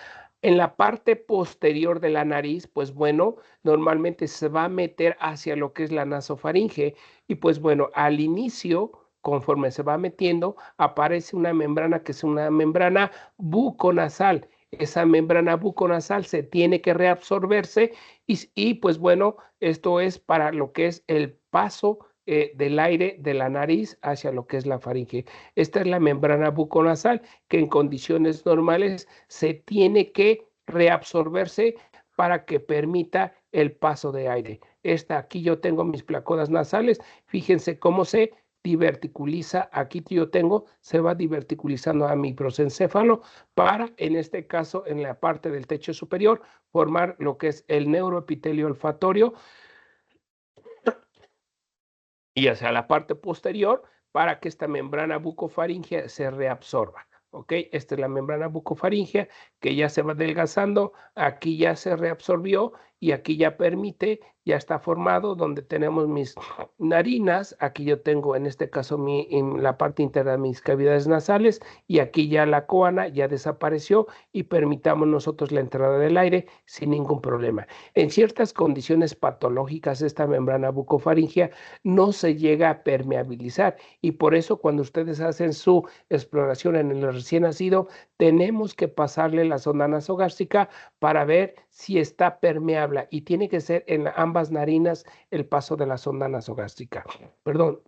En la parte posterior de la nariz, pues bueno, normalmente se va a meter hacia lo que es la nasofaringe y pues bueno, al inicio, conforme se va metiendo, aparece una membrana que es una membrana buconasal. Esa membrana buconasal se tiene que reabsorberse y pues bueno, esto es para lo que es el paso del aire de la nariz hacia lo que es la faringe. Esta es la membrana buconasal que en condiciones normales se tiene que reabsorberse para que permita el paso de aire. Aquí yo tengo mis placodas nasales. Fíjense cómo se diverticuliza. Aquí yo tengo, se va diverticulizando a mi prosencéfalo para, en este caso, en la parte del techo superior, formar lo que es el neuroepitelio olfatorio y hacia la parte posterior para que esta membrana bucofaringea se reabsorba. ¿Ok? Esta es la membrana bucofaringea que ya se va adelgazando, aquí ya se reabsorbió y aquí ya permite, ya está formado donde tenemos mis narinas, aquí yo tengo en este caso la parte interna de mis cavidades nasales y aquí ya la coana ya desapareció y permitamos nosotros la entrada del aire sin ningún problema. En ciertas condiciones patológicas esta membrana bucofaringea no se llega a permeabilizar y por eso cuando ustedes hacen su exploración en el recién nacido, tenemos que pasarle la sonda nasogástrica para ver si está permeable y tiene que ser en ambas narinas el paso de la sonda nasogástrica. Perdón.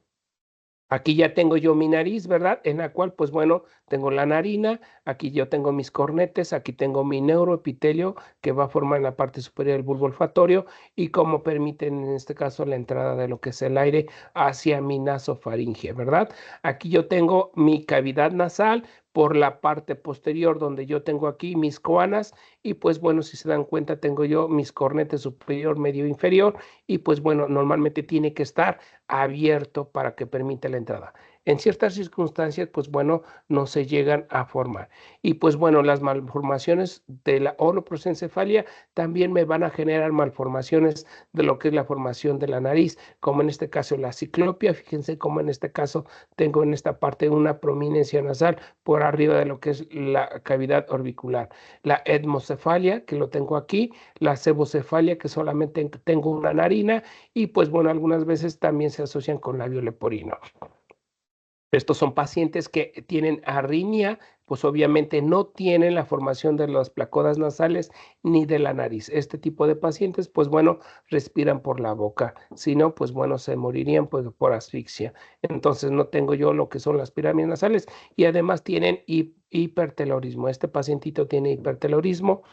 Aquí ya tengo yo mi nariz, ¿verdad? En la cual, pues bueno, tengo la narina, aquí yo tengo mis cornetes, aquí tengo mi neuroepitelio que va a formar en la parte superior del bulbo olfatorio y como permiten en este caso la entrada de lo que es el aire hacia mi nasofaringe, ¿verdad? Aquí yo tengo mi cavidad nasal por la parte posterior donde yo tengo aquí mis coanas y pues bueno, si se dan cuenta tengo yo mis cornetes superior, medio, inferior y pues bueno, normalmente tiene que estar abierto para que permita la entrada. En ciertas circunstancias, pues bueno, no se llegan a formar. Y pues bueno, las malformaciones de la holoprosencefalia también me van a generar malformaciones de lo que es la formación de la nariz, como en este caso la ciclopia. Fíjense cómo en este caso tengo en esta parte una prominencia nasal por arriba de lo que es la cavidad orbicular. La etmocefalia, que lo tengo aquí, la sebocefalia, que solamente tengo una narina, y pues bueno, algunas veces también se asocian con labio leporino. Estos son pacientes que tienen arritmia, pues obviamente no tienen la formación de las placodas nasales ni de la nariz. Este tipo de pacientes, pues bueno, respiran por la boca. Si no, pues bueno, se morirían pues, por asfixia. Entonces no tengo yo lo que son las pirámides nasales y además tienen hipertelorismo. Este pacientito tiene hipertelorismo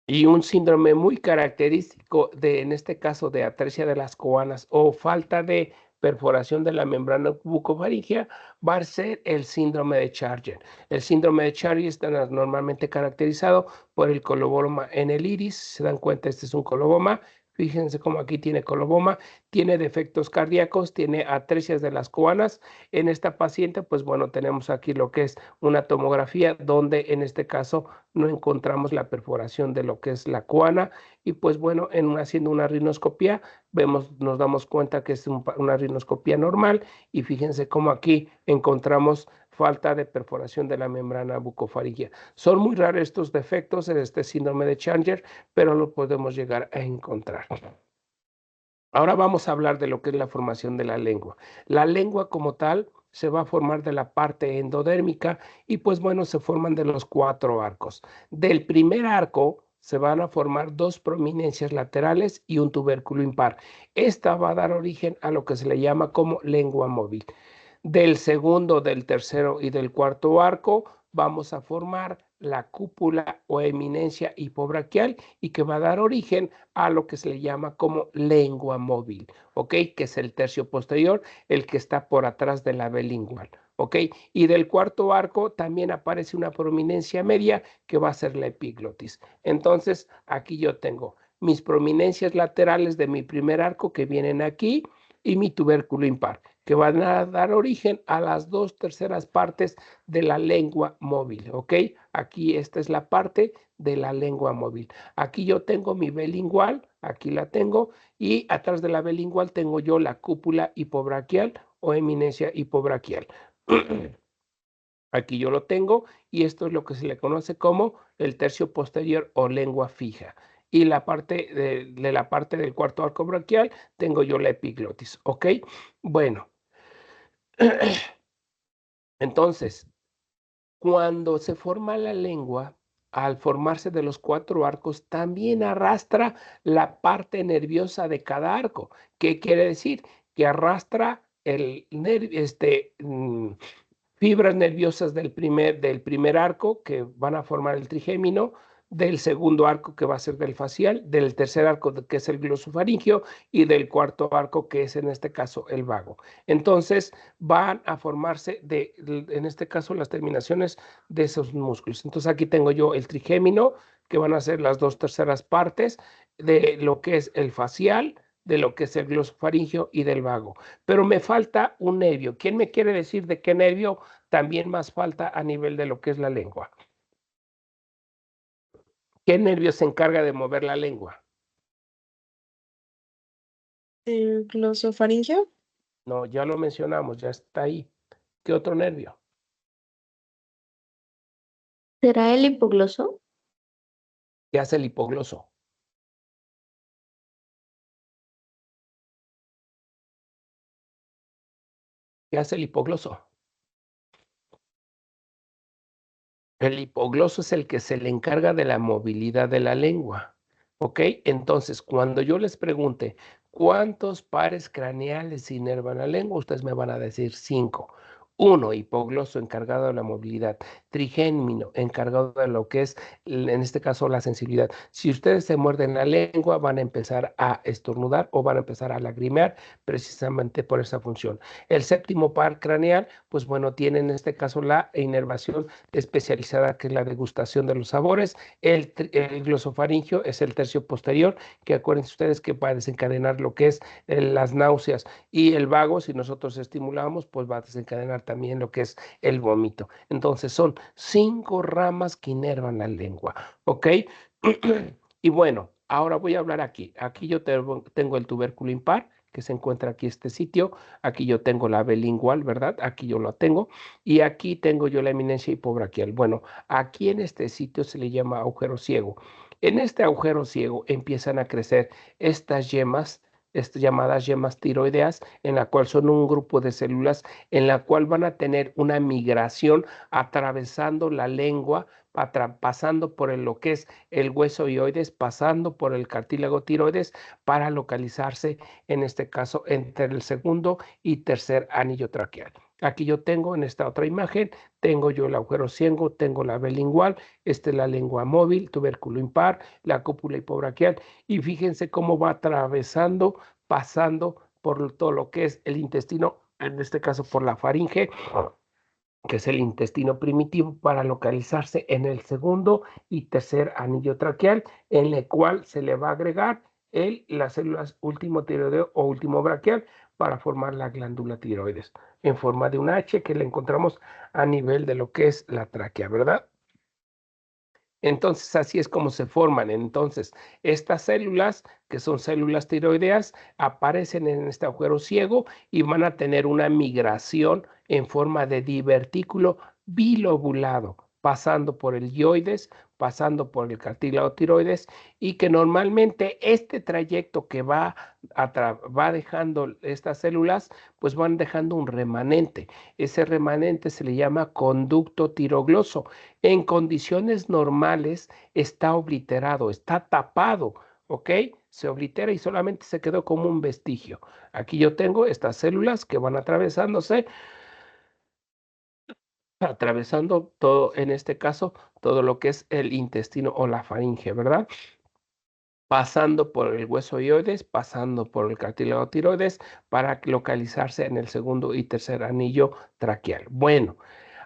y un síndrome muy característico en este caso, de atresia de las coanas o falta de perforación de la membrana bucofaringea, va a ser el síndrome de Charger. El síndrome de Charger está normalmente caracterizado por el coloboma en el iris. Se dan cuenta, este es un coloboma. Fíjense cómo aquí tiene coloboma, tiene defectos cardíacos, tiene atresias de las coanas. En esta paciente, pues bueno, tenemos aquí lo que es una tomografía donde en este caso no encontramos la perforación de lo que es la coana y pues bueno, haciendo una rinoscopía, nos damos cuenta que es una rinoscopía normal y fíjense cómo aquí encontramos falta de perforación de la membrana bucofaríngea. Son muy raros estos defectos en este síndrome de Chandler, pero lo podemos llegar a encontrar. Ahora vamos a hablar de lo que es la formación de la lengua. La lengua como tal se va a formar de la parte endodérmica y pues bueno, se forman de los 4 arcos. Del primer arco se van a formar 2 prominencias laterales y un tubérculo impar. Esta va a dar origen a lo que se le llama como lengua móvil. Del segundo, del tercero y del cuarto arco vamos a formar la cúpula o eminencia hipobraquial y que va a dar origen a lo que se le llama como lengua móvil, ¿ok? Que es el tercio posterior, el que está por atrás de la B lingual, ¿ok? Y del cuarto arco también aparece una prominencia media que va a ser la epiglotis. Entonces, aquí yo tengo mis prominencias laterales de mi primer arco que vienen aquí y mi tubérculo impar, que van a dar origen a las 2/3 partes de la lengua móvil, ¿ok? Aquí esta es la parte de la lengua móvil. Aquí yo tengo mi B lingual, aquí la tengo, y atrás de la B lingual tengo yo la cúpula hipobraquial o eminencia hipobraquial. Aquí yo lo tengo y esto es lo que se le conoce como el tercio posterior o lengua fija. Y la parte de la parte del cuarto arco braquial tengo yo la epiglotis, ¿ok? Bueno, entonces, cuando se forma la lengua, al formarse de los 4 arcos, también arrastra la parte nerviosa de cada arco. ¿Qué quiere decir? Que arrastra fibras nerviosas del primer arco que van a formar el trigémino, del segundo arco que va a ser del facial, del tercer arco que es el glosofaringio y del cuarto arco que es en este caso el vago. Entonces van a formarse en este caso las terminaciones de esos músculos. Entonces aquí tengo yo el trigémino que van a ser las 2/3 partes de lo que es el facial, de lo que es el glosofaringio y del vago. Pero me falta un nervio. ¿Quién me quiere decir de qué nervio también más falta a nivel de lo que es la lengua? ¿Qué nervio se encarga de mover la lengua? ¿El glosofaringio? No, ya lo mencionamos, ya está ahí. ¿Qué otro nervio? ¿Será el hipogloso? ¿Qué hace el hipogloso? ¿Qué hace el hipogloso? El hipogloso es el que se le encarga de la movilidad de la lengua, ¿ok? Entonces, cuando yo les pregunte cuántos pares craneales inervan la lengua, ustedes me van a decir 5. 1, hipogloso encargado de la movilidad, trigémino encargado de lo que es, en este caso, la sensibilidad. Si ustedes se muerden la lengua, van a empezar a estornudar o van a empezar a lagrimear precisamente por esa función. El séptimo par craneal, pues bueno, tiene en este caso la inervación especializada que es la degustación de los sabores. El glosofaringio es el tercio posterior, que acuérdense ustedes que va a desencadenar lo que es las náuseas, y el vago, si nosotros estimulamos, pues va a desencadenar también lo que es el vómito. Entonces son 5 ramas que inervan la lengua, ¿ok? Y bueno, ahora voy a hablar aquí. Aquí yo tengo el tubérculo impar, que se encuentra aquí este sitio. Aquí yo tengo la B lingual, ¿verdad? Aquí yo lo tengo. Y aquí tengo yo la eminencia hipobraquial. Bueno, aquí en este sitio se le llama agujero ciego. En este agujero ciego empiezan a crecer estas yemas, llamadas yemas tiroideas, en la cual son un grupo de células en la cual van a tener una migración atravesando la lengua, pasando por lo que es el hueso hioides, pasando por el cartílago tiroides para localizarse, en este caso, entre el segundo y tercer anillo traqueal. Aquí yo tengo en esta otra imagen, tengo yo el agujero ciego, tengo la B lingual, esta es la lengua móvil, tubérculo impar, la cúpula hipobraquial, y fíjense cómo va atravesando, pasando por todo lo que es el intestino, en este caso por la faringe, que es el intestino primitivo, para localizarse en el segundo y tercer anillo traqueal, en el cual se le va a agregar las células último tiroideo o último braquial para formar la glándula tiroides en forma de una H que la encontramos a nivel de lo que es la tráquea, ¿verdad? Entonces, así es como se forman. Entonces, estas células, que son células tiroideas, aparecen en este agujero ciego y van a tener una migración en forma de divertículo bilobulado, pasando por el yoides, pasando por el cartílago tiroides, y que normalmente este trayecto que va dejando estas células, pues van dejando un remanente. Ese remanente se le llama conducto tirogloso. En condiciones normales está obliterado, está tapado, ¿ok? Se oblitera y solamente se quedó como un vestigio. Aquí yo tengo estas células que van atravesando todo, en este caso, todo lo que es el intestino o la faringe, ¿verdad? Pasando por el hueso hioides, pasando por el cartílago tiroides para localizarse en el segundo y tercer anillo traqueal. Bueno,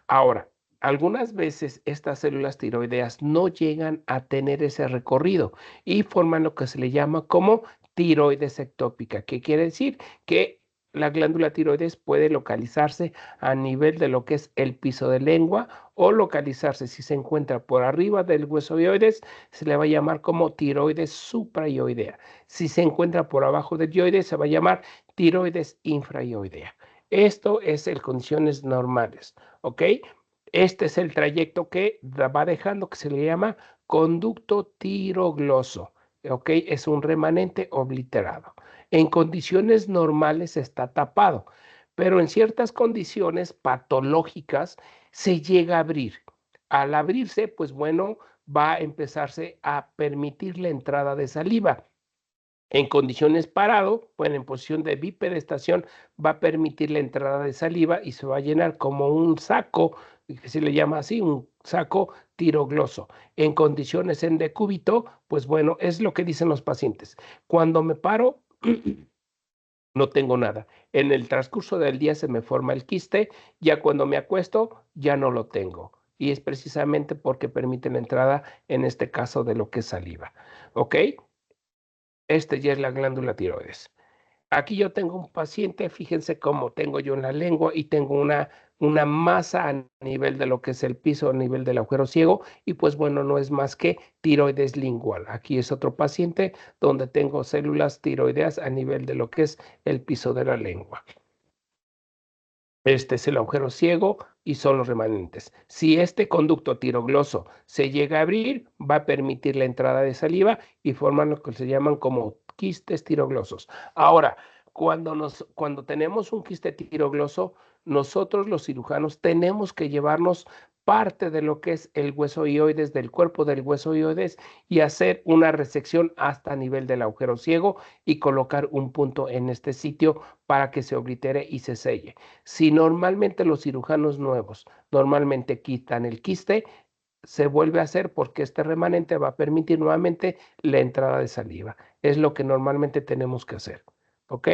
ahora, algunas veces estas células tiroideas no llegan a tener ese recorrido y forman lo que se le llama como tiroides ectópica, que quiere decir que la glándula tiroides puede localizarse a nivel de lo que es el piso de lengua o localizarse si se encuentra por arriba del hueso hioides, se le va a llamar como tiroides suprayoidea. Si se encuentra por abajo del hioides, se va a llamar tiroides infrayoidea. Esto es en condiciones normales, ¿ok? Este es el trayecto que va dejando, que se le llama conducto tirogloso, ¿ok? Es un remanente obliterado. En condiciones normales está tapado, pero en ciertas condiciones patológicas se llega a abrir. Al abrirse, pues bueno, va a empezarse a permitir la entrada de saliva. En condiciones parado, bueno, en posición de bipedestación, va a permitir la entrada de saliva y se va a llenar como un saco, que se le llama así, un saco tirogloso. En condiciones en decúbito, pues bueno, es lo que dicen los pacientes. Cuando me paro, no tengo nada. En el transcurso del día se me forma el quiste, ya cuando me acuesto, ya no lo tengo. Y es precisamente porque permite la entrada, en este caso, de lo que es saliva. ¿Ok? Este ya es la glándula tiroides. Aquí yo tengo un paciente, fíjense cómo tengo yo en la lengua y tengo una masa a nivel de lo que es el piso, a nivel del agujero ciego, y pues bueno, no es más que tiroides lingual. Aquí es otro paciente donde tengo células tiroideas a nivel de lo que es el piso de la lengua. Este es el agujero ciego y son los remanentes. Si este conducto tirogloso se llega a abrir, va a permitir la entrada de saliva y forman lo que se llaman como quistes tiroglosos. Ahora, cuando tenemos un quiste tirogloso, nosotros los cirujanos tenemos que llevarnos parte de lo que es el hueso hioides, del cuerpo del hueso hioides, y hacer una resección hasta nivel del agujero ciego y colocar un punto en este sitio para que se oblitere y se selle. Si normalmente los cirujanos nuevos normalmente quitan el quiste, se vuelve a hacer porque este remanente va a permitir nuevamente la entrada de saliva. Es lo que normalmente tenemos que hacer. ¿Ok?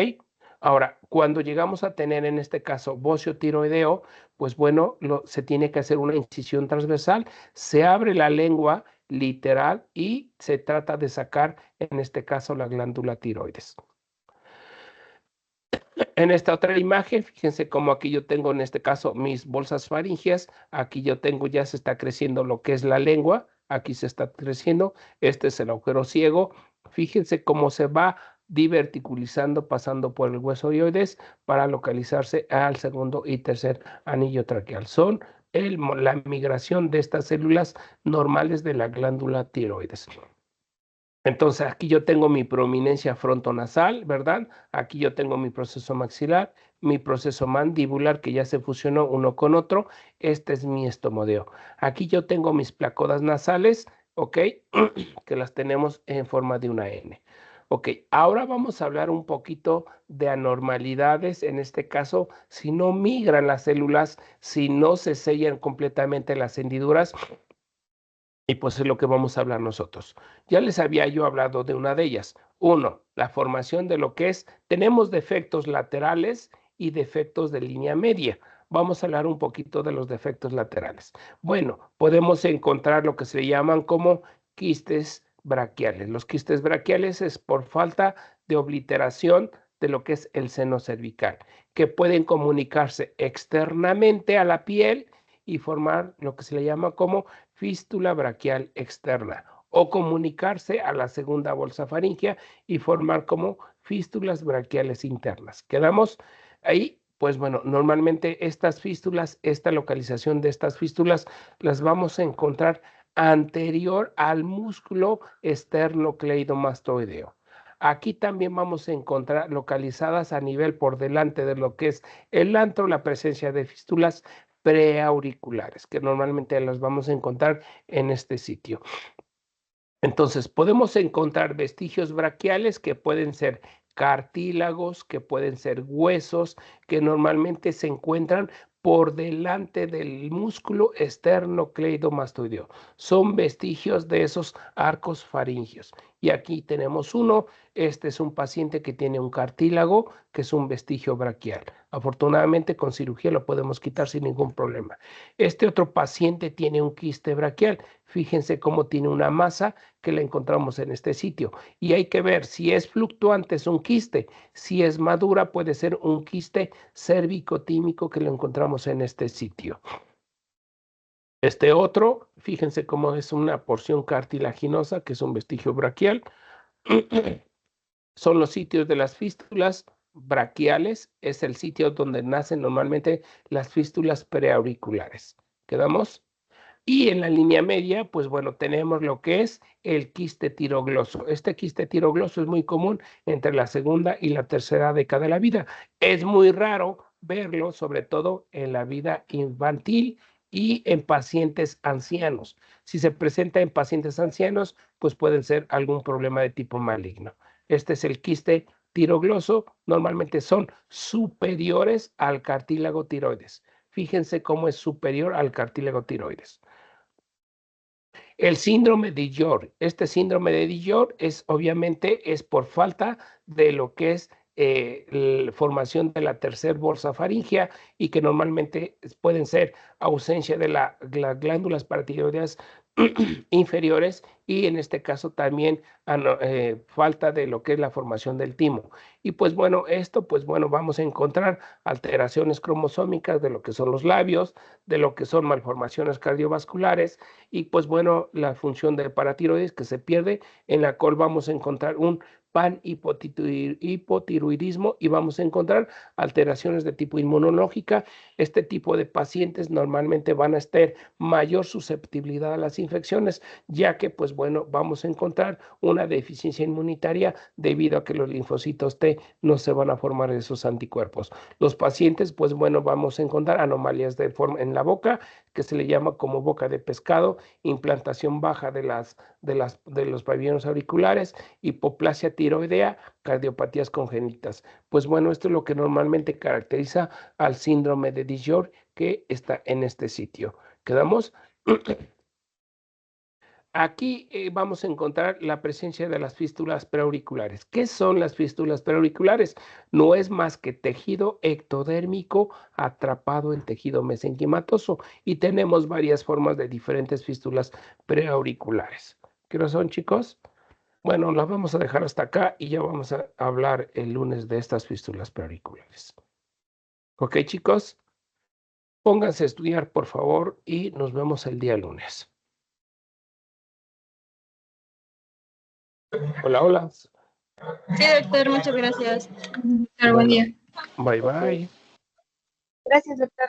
Ahora, cuando llegamos a tener en este caso bocio tiroideo, pues bueno, se tiene que hacer una incisión transversal, se abre la lengua literal y se trata de sacar en este caso la glándula tiroides. En esta otra imagen, fíjense cómo aquí yo tengo en este caso mis bolsas faringeas, aquí yo tengo, ya se está creciendo lo que es la lengua, aquí se está creciendo, este es el agujero ciego, fíjense cómo se va diverticulizando pasando por el hueso hioides para localizarse al segundo y tercer anillo traqueal. Son la migración de estas células normales de la glándula tiroides. Entonces, aquí yo tengo mi prominencia frontonasal, ¿verdad? Aquí yo tengo mi proceso maxilar, mi proceso mandibular que ya se fusionó uno con otro. Este es mi estomodeo. Aquí yo tengo mis placodas nasales, ¿ok? Que las tenemos en forma de una N. Ok, ahora vamos a hablar un poquito de anormalidades, en este caso, si no migran las células, si no se sellan completamente las hendiduras, y pues es lo que vamos a hablar nosotros. Ya les había yo hablado de una de ellas. Uno, la formación de lo que es, tenemos defectos laterales y defectos de línea media. Vamos a hablar un poquito de los defectos laterales. Bueno, podemos encontrar lo que se llaman como quistes braquiales. Los quistes braquiales es por falta de obliteración de lo que es el seno cervical, que pueden comunicarse externamente a la piel y formar lo que se le llama como fístula braquial externa, o comunicarse a la segunda bolsa faríngea y formar como fístulas braquiales internas. ¿Quedamos ahí? Pues bueno, normalmente estas fístulas, esta localización de estas fístulas las vamos a encontrar anterior al músculo esternocleidomastoideo. Aquí también vamos a encontrar localizadas a nivel por delante de lo que es el antro la presencia de fístulas preauriculares, que normalmente las vamos a encontrar en este sitio. Entonces, podemos encontrar vestigios braquiales que pueden ser cartílagos, que pueden ser huesos, que normalmente se encuentran por delante del músculo esternocleidomastoideo. Son vestigios de esos arcos faringios. Y aquí tenemos uno. Este es un paciente que tiene un cartílago, que es un vestigio braquial. Afortunadamente, con cirugía lo podemos quitar sin ningún problema. Este otro paciente tiene un quiste braquial. Fíjense cómo tiene una masa que la encontramos en este sitio. Y hay que ver si es fluctuante, es un quiste. Si es madura, puede ser un quiste cérvico-tímico que lo encontramos en este sitio. Este otro, fíjense cómo es una porción cartilaginosa, que es un vestigio braquial. Son los sitios de las fístulas braquiales. Es el sitio donde nacen normalmente las fístulas preauriculares. ¿Quedamos? Y en la línea media, pues bueno, tenemos lo que es el quiste tirogloso. Este quiste tirogloso es muy común entre la segunda y la tercera década de la vida. Es muy raro verlo, sobre todo en la vida infantil y en pacientes ancianos. Si se presenta en pacientes ancianos, pues pueden ser algún problema de tipo maligno. Este es el quiste tirogloso. Normalmente son superiores al cartílago tiroides. Fíjense cómo es superior al cartílago tiroides. El síndrome de Dior. Este síndrome de Dior obviamente es por falta de lo que es la formación de la tercera bolsa faríngea y que normalmente pueden ser ausencia de las glándulas paratiroideas inferiores y en este caso también falta de lo que es la formación del timo. Y pues bueno, vamos a encontrar alteraciones cromosómicas de lo que son los labios, de lo que son malformaciones cardiovasculares y pues bueno, la función de paratiroides que se pierde, en la cual vamos a encontrar un panhipotiroidismo y vamos a encontrar alteraciones de tipo inmunológica. Este tipo de pacientes normalmente van a tener mayor susceptibilidad a las infecciones, ya que pues bueno, vamos a encontrar una deficiencia inmunitaria debido a que los linfocitos T no se van a formar esos anticuerpos. Los pacientes pues bueno, vamos a encontrar anomalías de forma en la boca, que se le llama como boca de pescado, implantación baja de los pabellones auriculares, hipoplasia tiroidea, cardiopatías congénitas. Pues bueno, esto es lo que normalmente caracteriza al síndrome de Dior que está en este sitio. ¿Quedamos? Aquí vamos a encontrar la presencia de las fístulas preauriculares. ¿Qué son las fístulas preauriculares? No es más que tejido ectodérmico atrapado en tejido mesenquimatoso y tenemos varias formas de diferentes fístulas preauriculares. ¿Qué no son, chicos? Bueno, las vamos a dejar hasta acá y ya vamos a hablar el lunes de estas fístulas preauriculares. ¿Ok, chicos? Pónganse a estudiar, por favor, y nos vemos el día lunes. Hola, hola. Sí, doctor, muchas gracias. Buen día. Bye, bye. Gracias, doctor.